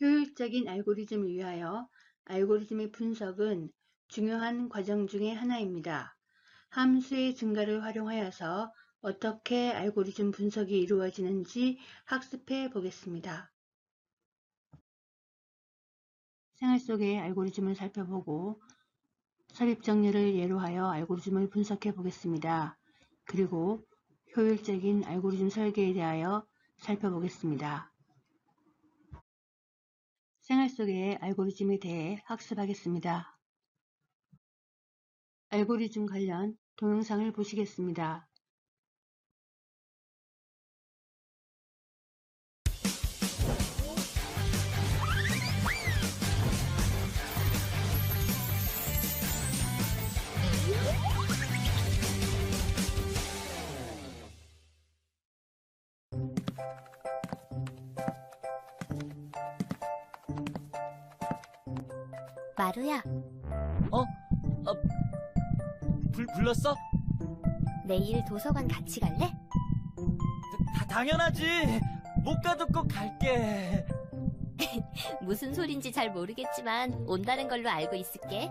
효율적인 알고리즘을 위하여 알고리즘의 분석은 중요한 과정 중의 하나입니다. 함수의 증가를 활용하여서 어떻게 알고리즘 분석이 이루어지는지 학습해 보겠습니다. 생활 속의 알고리즘을 살펴보고 삽입 정리를 예로 하여 알고리즘을 분석해 보겠습니다. 그리고 효율적인 알고리즘 설계에 대하여 살펴보겠습니다. 생활 속의 알고리즘에 대해 학습하겠습니다. 알고리즘 관련 동영상을 보시겠습니다. 마루야, 어? 불렀어? 내일 도서관 같이 갈래? 당연하지. 못 가도 꼭 갈게. 무슨 소린지 잘 모르겠지만 온다는 걸로 알고 있을게.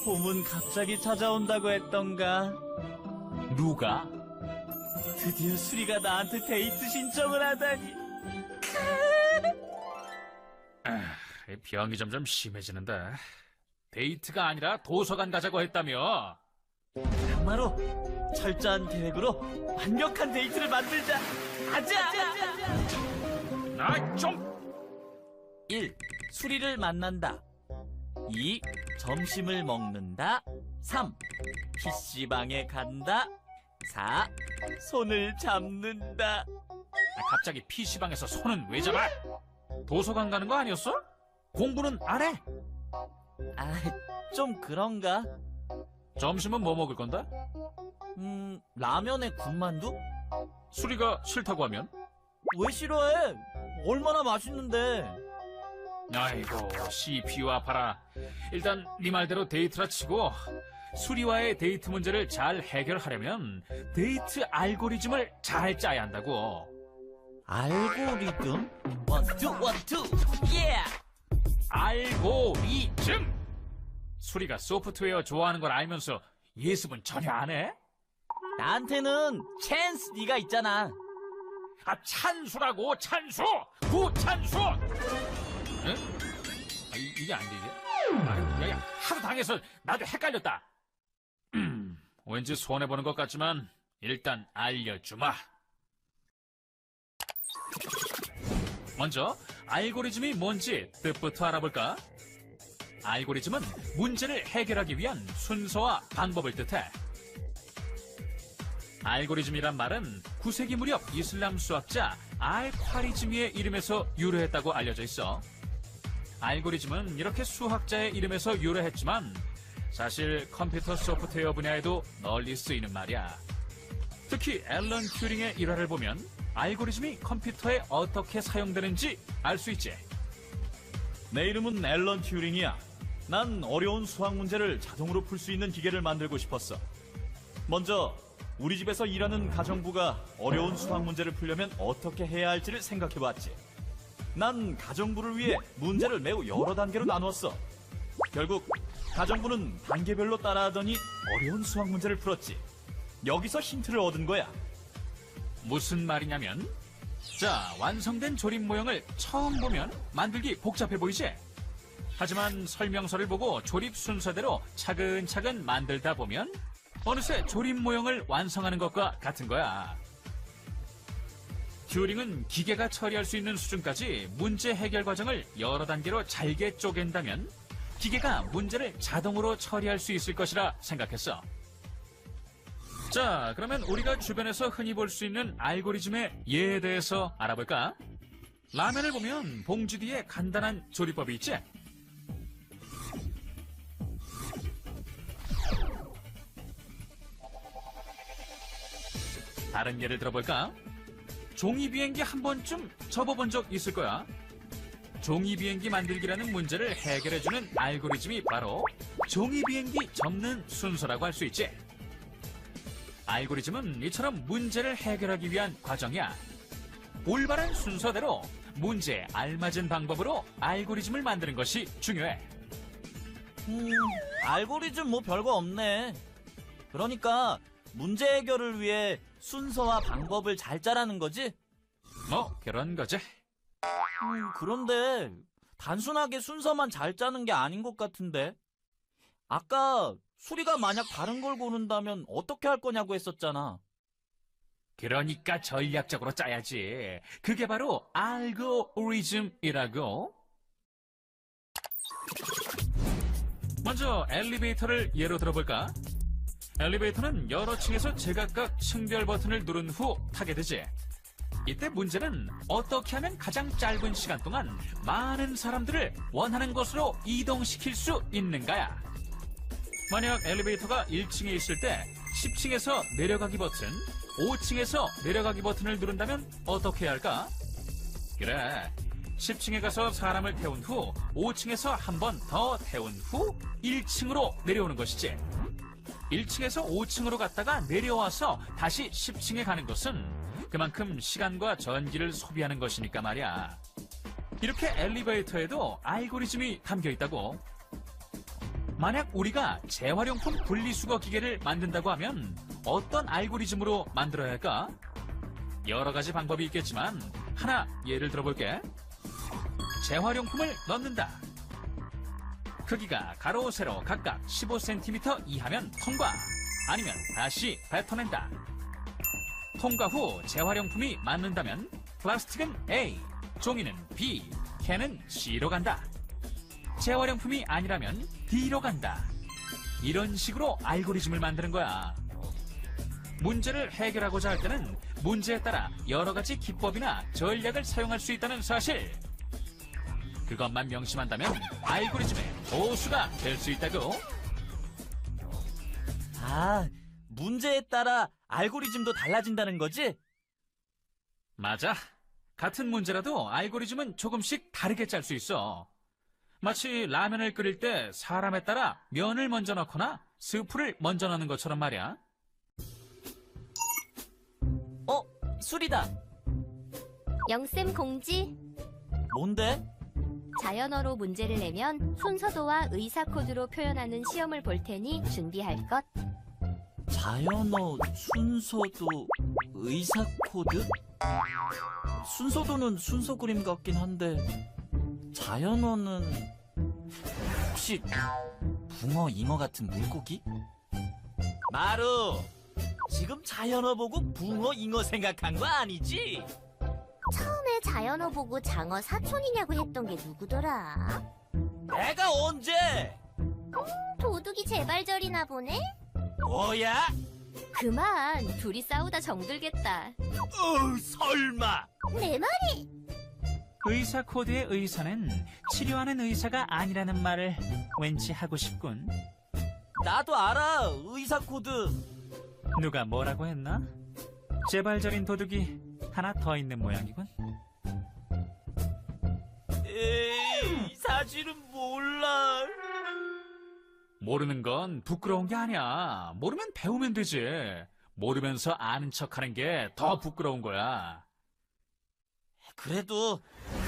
봄은 갑자기 찾아온다고 했던가. 누가? 드디어 수리가 나한테 데이트 신청을 하다니. 병이 점점 심해지는데. 데이트가 아니라 도서관 가자고 했다며. 정말로 철저한 계획으로 완벽한 데이트를 만들자. 가자! 나 좀. 1. 수리를 만난다. 2. 점심을 먹는다. 3. PC방에 간다. 4. 손을 잡는다. 갑자기 PC방에서 손은 왜 잡아? 도서관 가는 거 아니었어? 공부는 안 해? 좀 그런가? 점심은 뭐 먹을 건데? 라면에 군만두? 수리가 싫다고 하면? 왜 싫어해? 얼마나 맛있는데. 아이고, CPU와 봐라. 일단 네 말대로 데이트라 치고 수리와의 데이트 문제를 잘 해결하려면 데이트 알고리즘을 잘 짜야 한다고. 알고리즘? 원투 원투 예! 알고리즘! 수리가 소프트웨어 좋아하는 걸 알면서 예습은 전혀 안 해? 나한테는 찬스 네가 있잖아. 찬수라고, 찬수! 구찬수! 응? 이게 안 되지? 야, 하도 당해서 나도 헷갈렸다. 왠지 손해보는 것 같지만 일단 알려주마. 먼저 알고리즘이 뭔지 뜻부터 알아볼까? 알고리즘은 문제를 해결하기 위한 순서와 방법을 뜻해. 알고리즘이란 말은 9세기 무렵 이슬람 수학자 알-콰리즈미의 이름에서 유래했다고 알려져 있어. 알고리즘은 이렇게 수학자의 이름에서 유래했지만 사실 컴퓨터 소프트웨어 분야에도 널리 쓰이는 말이야. 특히 앨런 튜링의 일화를 보면 알고리즘이 컴퓨터에 어떻게 사용되는지 알 수 있지. 내 이름은 앨런 튜링이야. 난 어려운 수학 문제를 자동으로 풀 수 있는 기계를 만들고 싶었어. 먼저 우리 집에서 일하는 가정부가 어려운 수학 문제를 풀려면 어떻게 해야 할지를 생각해봤지. 난 가정부를 위해 문제를 매우 여러 단계로 나누었어. 결국 가정부는 단계별로 따라하더니 어려운 수학 문제를 풀었지. 여기서 힌트를 얻은 거야. 무슨 말이냐면, 자, 완성된 조립 모형을 처음 보면 만들기 복잡해 보이지? 하지만 설명서를 보고 조립 순서대로 차근차근 만들다 보면 어느새 조립 모형을 완성하는 것과 같은 거야. 튜링은 기계가 처리할 수 있는 수준까지 문제 해결 과정을 여러 단계로 잘게 쪼갠다면 기계가 문제를 자동으로 처리할 수 있을 것이라 생각했어. 자, 그러면 우리가 주변에서 흔히 볼 수 있는 알고리즘의 예에 대해서 알아볼까? 라면을 보면 봉지 뒤에 간단한 조리법이 있지? 다른 예를 들어볼까? 종이 비행기 한 번쯤 접어본 적 있을 거야. 종이 비행기 만들기라는 문제를 해결해주는 알고리즘이 바로 종이 비행기 접는 순서라고 할 수 있지. 알고리즘은 이처럼 문제를 해결하기 위한 과정이야. 올바른 순서대로 문제에 알맞은 방법으로 알고리즘을 만드는 것이 중요해. 알고리즘 뭐 별거 없네. 그러니까 문제 해결을 위해 순서와 방법을 잘 짜라는 거지? 뭐 그런 거지. 그런데 단순하게 순서만 잘 짜는 게 아닌 것 같은데. 아까 수리가 만약 다른 걸 고른다면 어떻게 할 거냐고 했었잖아. 그러니까 전략적으로 짜야지. 그게 바로 알고리즘이라고. 먼저 엘리베이터를 예로 들어볼까? 엘리베이터는 여러 층에서 제각각 층별 버튼을 누른 후 타게 되지. 이때 문제는 어떻게 하면 가장 짧은 시간 동안 많은 사람들을 원하는 곳으로 이동시킬 수 있는가야. 만약 엘리베이터가 1층에 있을 때 10층에서 내려가기 버튼, 5층에서 내려가기 버튼을 누른다면 어떻게 해야 할까? 그래, 10층에 가서 사람을 태운 후 5층에서 한 번 더 태운 후 1층으로 내려오는 것이지. 1층에서 5층으로 갔다가 내려와서 다시 10층에 가는 것은 그만큼 시간과 전기를 소비하는 것이니까 말이야. 이렇게 엘리베이터에도 알고리즘이 담겨 있다고. 만약 우리가 재활용품 분리수거 기계를 만든다고 하면 어떤 알고리즘으로 만들어야 할까? 여러 가지 방법이 있겠지만 하나 예를 들어볼게. 재활용품을 넣는다. 크기가 가로 세로 각각 15cm 이하면 통과, 아니면 다시 뱉어낸다. 통과 후 재활용품이 맞는다면 플라스틱은 A, 종이는 B, 캔은 C로 간다. 재활용품이 아니라면 D로 간다. 이런 식으로 알고리즘을 만드는 거야. 문제를 해결하고자 할 때는 문제에 따라 여러 가지 기법이나 전략을 사용할 수 있다는 사실. 그것만 명심한다면 알고리즘의 고수가 될 수 있다고. 아, 문제에 따라 알고리즘도 달라진다는 거지? 맞아. 같은 문제라도 알고리즘은 조금씩 다르게 짤 수 있어. 마치 라면을 끓일 때 사람에 따라 면을 먼저 넣거나 스프를 먼저 넣는 것처럼 말이야. 수리다. 영쌤 공지. 뭔데? 자연어로 문제를 내면 순서도와 의사 코드로 표현하는 시험을 볼 테니 준비할 것. 자연어, 순서도, 의사 코드? 순서도는 순서 그림 같긴 한데 자연어는 혹시 붕어, 잉어 같은 물고기? 마루, 지금 자연어 보고 붕어, 잉어 생각한 거 아니지? 처음에 자연어 보고 장어 사촌이냐고 했던 게 누구더라? 내가 언제? 도둑이 재발절이나 보네? 뭐야? 그만, 둘이 싸우다 정들겠다. 설마. 내 말이! 의사 코드의 의사는 치료하는 의사가 아니라는 말을 왠지 하고 싶군. 나도 알아, 의사 코드. 누가 뭐라고 했나? 재발절인 도둑이 하나 더 있는 모양이군. 에이, 사실은 몰라. 모르는 건 부끄러운 게 아니야. 모르면 배우면 되지. 모르면서 아는 척하는 게 더 부끄러운 거야. 그래도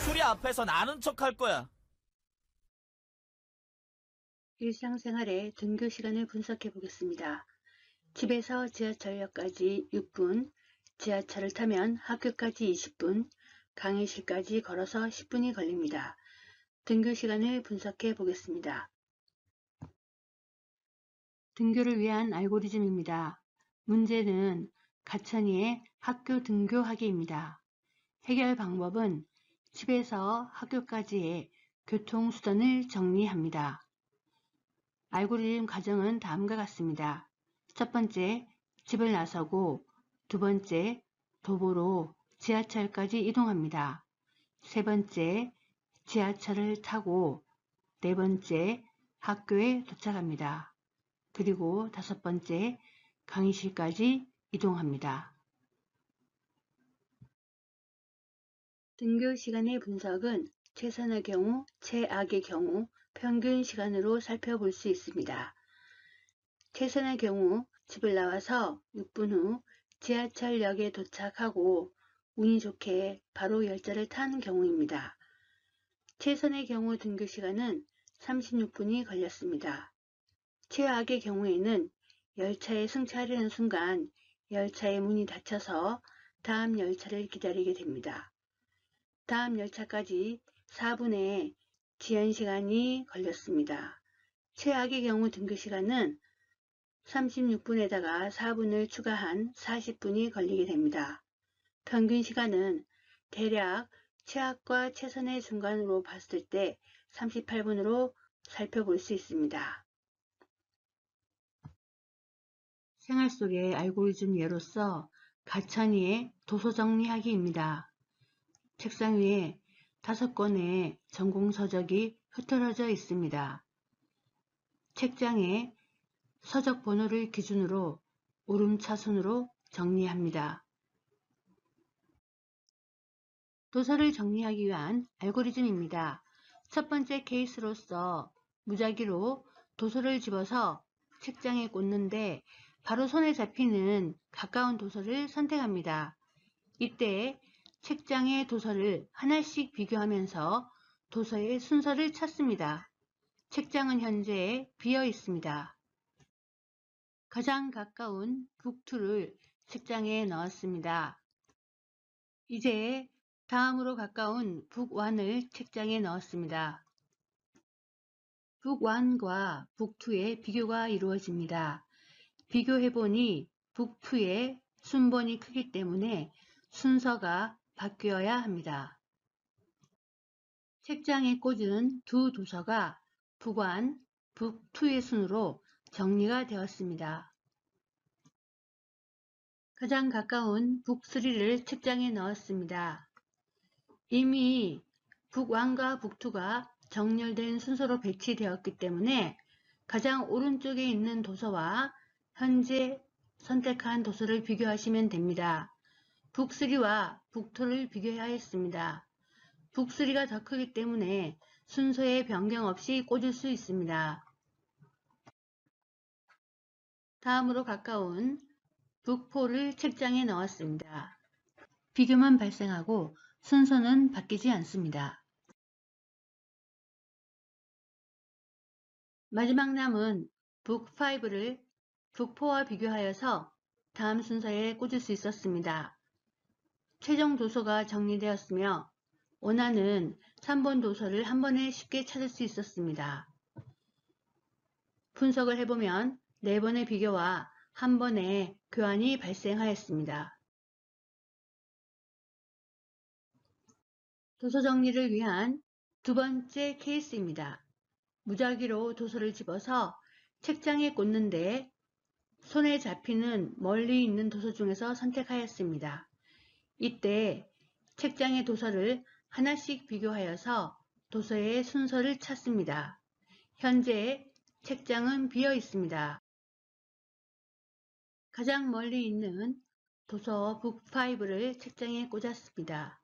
수리 앞에선 아는 척 할 거야. 일상생활의 등교 시간을 분석해 보겠습니다. 집에서 지하철역까지 6분, 지하철을 타면 학교까지 20분, 강의실까지 걸어서 10분이 걸립니다. 등교 시간을 분석해 보겠습니다. 등교를 위한 알고리즘입니다. 문제는 가천이의 학교 등교하기입니다. 해결 방법은 집에서 학교까지의 교통수단을 정리합니다. 알고리즘 과정은 다음과 같습니다. 첫 번째, 집을 나서고 두 번째, 도보로 지하철까지 이동합니다. 세 번째, 지하철을 타고 네 번째, 학교에 도착합니다. 그리고 다섯 번째, 강의실까지 이동합니다. 등교 시간의 분석은 최선의 경우, 최악의 경우, 평균 시간으로 살펴볼 수 있습니다. 최선의 경우 집을 나와서 6분 후 지하철역에 도착하고 운이 좋게 바로 열차를 탄 경우입니다. 최선의 경우 등교 시간은 36분이 걸렸습니다. 최악의 경우에는 열차에 승차하려는 순간 열차의 문이 닫혀서 다음 열차를 기다리게 됩니다. 다음 열차까지 4분의 지연 시간이 걸렸습니다. 최악의 경우 등교 시간은 36분에다가 4분을 추가한 40분이 걸리게 됩니다. 평균 시간은 대략 최악과 최선의 중간으로 봤을 때 38분으로 살펴볼 수 있습니다. 생활 속의 알고리즘 예로서 가천이의 도서 정리하기입니다. 책상 위에 5권의 전공 서적이 흩어져 있습니다. 책장에 서적 번호를 기준으로 오름차순으로 정리합니다. 도서를 정리하기 위한 알고리즘입니다. 첫 번째 케이스로서 무작위로 도서를 집어서 책장에 꽂는데 바로 손에 잡히는 가까운 도서를 선택합니다. 이때 책장의 도서를 하나씩 비교하면서 도서의 순서를 찾습니다. 책장은 현재 비어 있습니다. 가장 가까운 북2를 책장에 넣었습니다. 이제 다음으로 가까운 북1을 책장에 넣었습니다. 북1과 북2의 비교가 이루어집니다. 비교해보니 북2의 순번이 크기 때문에 순서가 바뀌어야 합니다. 책장에 꽂은 두 도서가 북1, 북2의 순으로 정리가 되었습니다. 가장 가까운 북3를 책장에 넣었습니다. 이미 북1과 북2가 정렬된 순서로 배치되었기 때문에 가장 오른쪽에 있는 도서와 현재 선택한 도서를 비교하시면 됩니다. 북3와 북2를 비교하였습니다. 북3가 더 크기 때문에 순서에 변경 없이 꽂을 수 있습니다. 다음으로 가까운 북4를 책장에 넣었습니다. 비교만 발생하고 순서는 바뀌지 않습니다. 마지막 남은 북5를 북4와 비교하여서 다음 순서에 꽂을 수 있었습니다. 최종 도서가 정리되었으며 원하는 3번 도서를 한 번에 쉽게 찾을 수 있었습니다. 분석을 해보면 4번의 비교와 한 번의 교환이 발생하였습니다. 도서 정리를 위한 두 번째 케이스입니다. 무작위로 도서를 집어서 책장에 꽂는데 손에 잡히는 멀리 있는 도서 중에서 선택하였습니다. 이때 책장의 도서를 하나씩 비교하여서 도서의 순서를 찾습니다. 현재 책장은 비어 있습니다. 가장 멀리 있는 도서 북5를 책장에 꽂았습니다.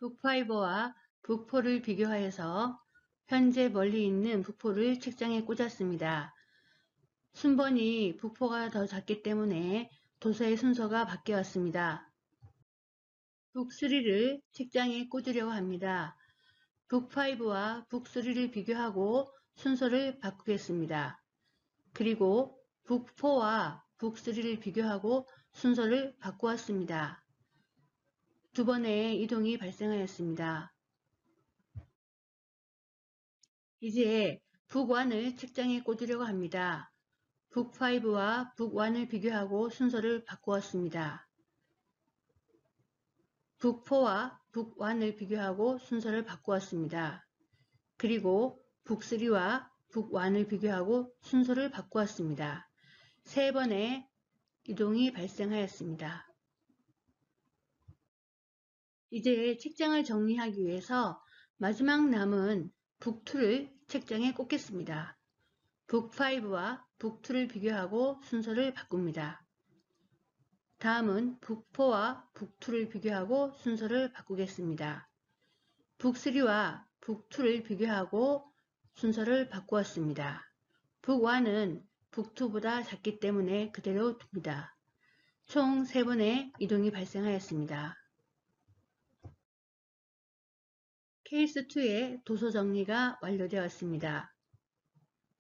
북5와 북4를 비교하여서 현재 멀리 있는 북4를 책장에 꽂았습니다. 순번이 북4가 더 작기 때문에 도서의 순서가 바뀌었습니다. 북3를 책장에 꽂으려고 합니다. 북5와 북3를 비교하고 순서를 바꾸겠습니다. 그리고 북4와 북3를 비교하고 순서를 바꾸었습니다. 두 번의 이동이 발생하였습니다. 이제 북1을 책장에 꽂으려고 합니다. 북5와 북1을 비교하고 순서를 바꾸었습니다. 북4와 북1을 비교하고 순서를 바꾸었습니다. 그리고 북3와 북1을 비교하고 순서를 바꾸었습니다. 세 번의 이동이 발생하였습니다. 이제 책장을 정리하기 위해서 마지막 남은 북2를 책장에 꽂겠습니다. 북5와 북2를 비교하고 순서를 바꿉니다. 다음은 북4와 북2를 비교하고 순서를 바꾸겠습니다. 북3와 북2를 비교하고 순서를 바꾸었습니다. 북1은 북2보다 작기 때문에 그대로 둡니다. 총 3번의 이동이 발생하였습니다. 케이스 2의 도서 정리가 완료되었습니다.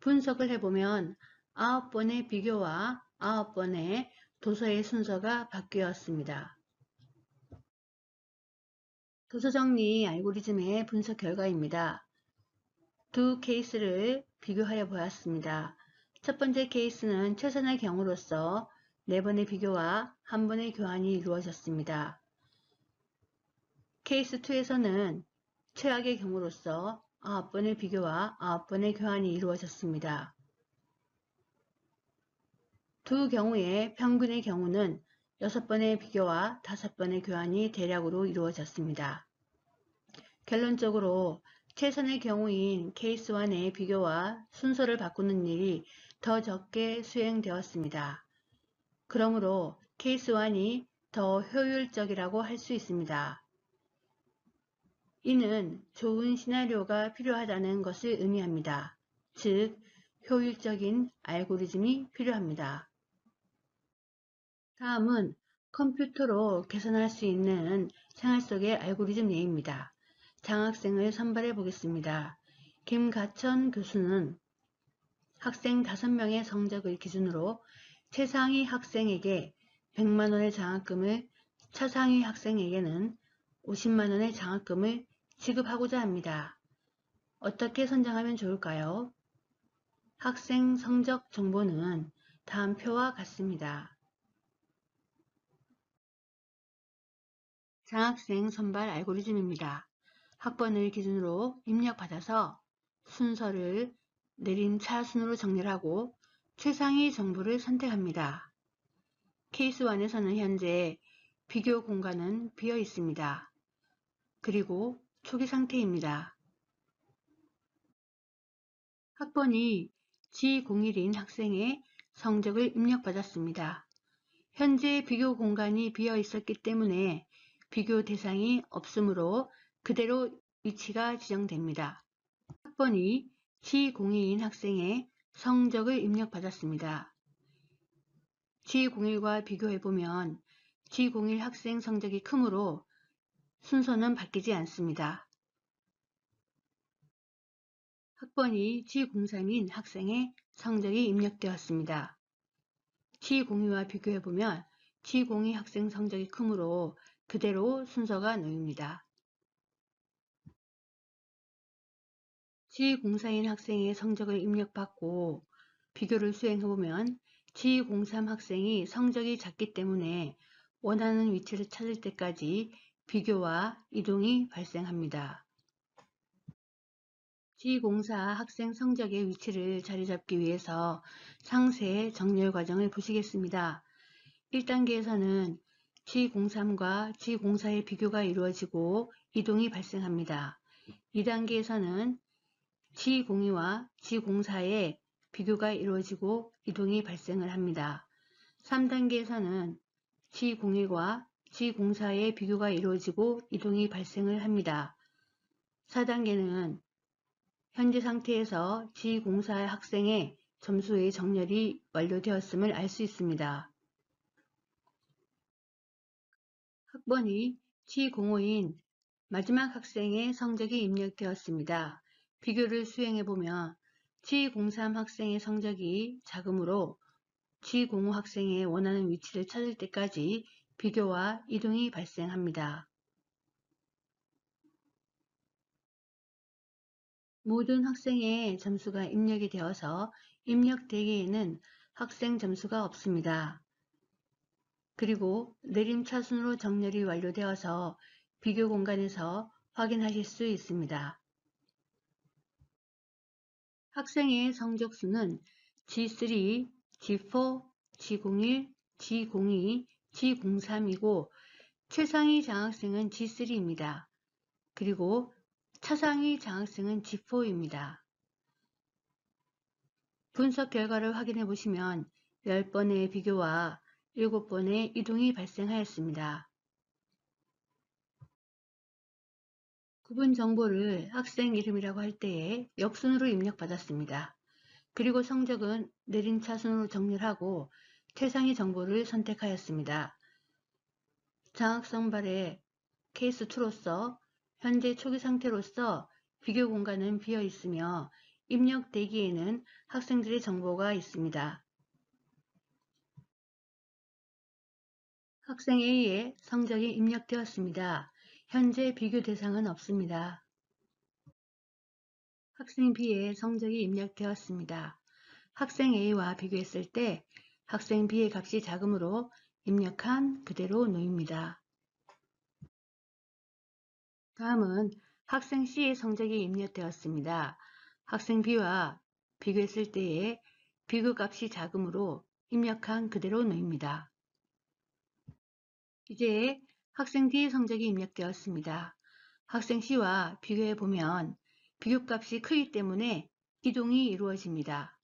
분석을 해보면 9번의 비교와 9번의 도서의 순서가 바뀌었습니다. 도서 정리 알고리즘의 분석 결과입니다. 두 케이스를 비교하여 보았습니다. 첫 번째 케이스는 최선의 경우로서 4번의 비교와 1번의 교환이 이루어졌습니다. 케이스 2에서는 최악의 경우로서 9번의 비교와 9번의 교환이 이루어졌습니다. 두 경우의 평균의 경우는 6번의 비교와 5번의 교환이 대략으로 이루어졌습니다. 결론적으로 최선의 경우인 케이스 1의 비교와 순서를 바꾸는 일이 더 적게 수행되었습니다. 그러므로 케이스 1이 더 효율적이라고 할 수 있습니다. 이는 좋은 시나리오가 필요하다는 것을 의미합니다. 즉, 효율적인 알고리즘이 필요합니다. 다음은 컴퓨터로 개선할 수 있는 생활 속의 알고리즘 예입니다. 장학생을 선발해 보겠습니다. 김가천 교수는 학생 5명의 성적을 기준으로 최상위 학생에게 100만원의 장학금을, 차상위 학생에게는 50만원의 장학금을 지급하고자 합니다. 어떻게 선정하면 좋을까요? 학생 성적 정보는 다음 표와 같습니다. 장학생 선발 알고리즘입니다. 학번을 기준으로 입력받아서 순서를 내림 차순으로 정렬하고 최상위 정보를 선택합니다. 케이스 1에서는 현재 비교 공간은 비어 있습니다. 그리고 초기 상태입니다. 학번이 G01인 학생의 성적을 입력받았습니다. 현재 비교 공간이 비어 있었기 때문에 비교 대상이 없으므로 그대로 위치가 지정됩니다. 학번이 G02인 학생의 성적을 입력받았습니다. G01과 비교해보면 G01 학생 성적이 크므로 순서는 바뀌지 않습니다. 학번이 G03인 학생의 성적이 입력되었습니다. G02와 비교해보면 G02 학생 성적이 크므로 그대로 순서가 놓입니다. G04인 학생의 성적을 입력받고 비교를 수행해보면 G03 학생이 성적이 작기 때문에 원하는 위치를 찾을 때까지 비교와 이동이 발생합니다. G04 학생 성적의 위치를 자리잡기 위해서 상세 정렬 과정을 보시겠습니다. 1단계에서는 G03과 G04의 비교가 이루어지고 이동이 발생합니다. 2단계에서는 G02와 G04의 비교가 이루어지고 이동이 발생을 합니다. 3단계에서는 G01과 G04의 비교가 이루어지고 이동이 발생을 합니다. 4단계는 현재 상태에서 G04 학생의 점수의 정렬이 완료되었음을 알 수 있습니다. 학번이 G05인 마지막 학생의 성적이 입력되었습니다. 비교를 수행해보면 G03 학생의 성적이 작으므로 G05 학생의 원하는 위치를 찾을 때까지 비교와 이동이 발생합니다. 모든 학생의 점수가 입력이 되어서 입력 대기에는 학생 점수가 없습니다. 그리고 내림차순으로 정렬이 완료되어서 비교 공간에서 확인하실 수 있습니다. 학생의 성적수는 G3, G4, G01, G02, G03이고 최상위 장학생은 G3입니다. 그리고 차상위 장학생은 G4입니다. 분석 결과를 확인해 보시면 10번의 비교와 7번의 이동이 발생하였습니다. 구분 정보를 학생 이름이라고 할 때에 역순으로 입력받았습니다. 그리고 성적은 내림차순으로 정렬하고 최상위 정보를 선택하였습니다. 장학 선발의 케이스 2로서 현재 초기 상태로서 비교 공간은 비어 있으며 입력 대기에는 학생들의 정보가 있습니다. 학생 A의 성적이 입력되었습니다. 현재 비교 대상은 없습니다. 학생 B의 성적이 입력되었습니다. 학생 A와 비교했을 때 학생 B의 값이 작으므로 입력한 그대로 놓입니다. 다음은 학생 C의 성적이 입력되었습니다. 학생 B와 비교했을 때의 비교값이 작으므로 입력한 그대로 놓입니다. 이제 학생 D의 성적이 입력되었습니다. 학생 C와 비교해 보면 비교값이 크기 때문에 이동이 이루어집니다.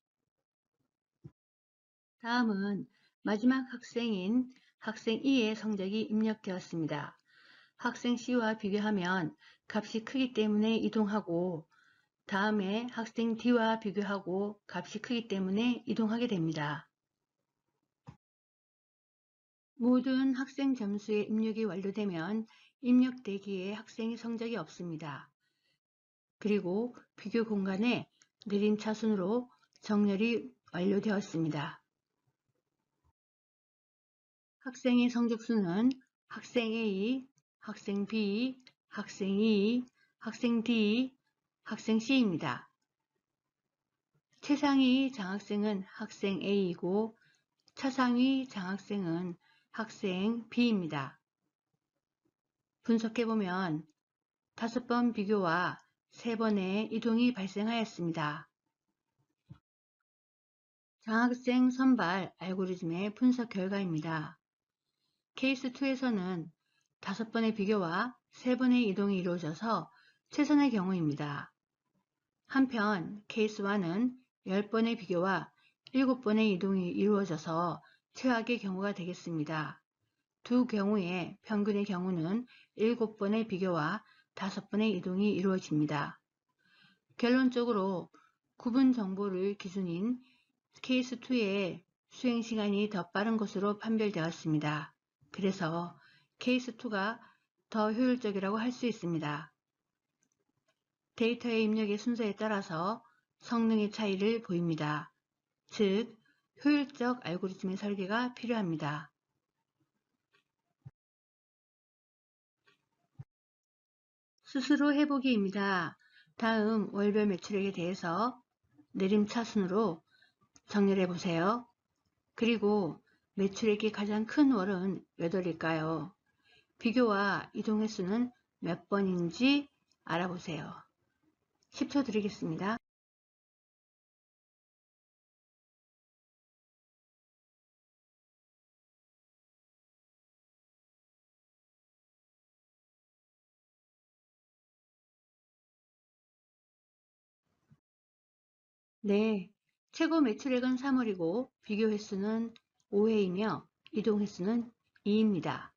다음은 마지막 학생인 학생 E의 성적이 입력되었습니다. 학생 C와 비교하면 값이 크기 때문에 이동하고 다음에 학생 D와 비교하고 값이 크기 때문에 이동하게 됩니다. 모든 학생 점수의 입력이 완료되면 입력 대기에 학생의 성적이 없습니다. 그리고 비교 공간에 내림차순으로 정렬이 완료되었습니다. 학생의 성적수는 학생 A, 학생 B, 학생 E, 학생 D, 학생 C입니다. 최상위 장학생은 학생 A이고 차상위 장학생은 학생 B입니다. 분석해보면 5번 비교와 3번의 이동이 발생하였습니다. 장학생 선발 알고리즘의 분석 결과입니다. 케이스 2에서는 5번의 비교와 3번의 이동이 이루어져서 최선의 경우입니다. 한편 케이스 1은 10번의 비교와 7번의 이동이 이루어져서 최악의 경우가 되겠습니다. 두 경우의 평균의 경우는 7번의 비교와 5번의 이동이 이루어집니다. 결론적으로 구분 정보를 기준인 케이스 2의 수행 시간이 더 빠른 것으로 판별되었습니다. 그래서 케이스 2가 더 효율적이라고 할 수 있습니다. 데이터의 입력의 순서에 따라서 성능의 차이를 보입니다. 즉, 효율적 알고리즘의 설계가 필요합니다. 스스로 해보기입니다. 다음 월별 매출액에 대해서 내림차순으로 정렬해 보세요. 그리고 매출액이 가장 큰 월은 몇 월일까요? 비교와 이동 횟수는 몇 번인지 알아보세요. 10초 드리겠습니다. 네, 최고 매출액은 3월이고 비교 횟수는 5회이며 이동 횟수는 2입니다.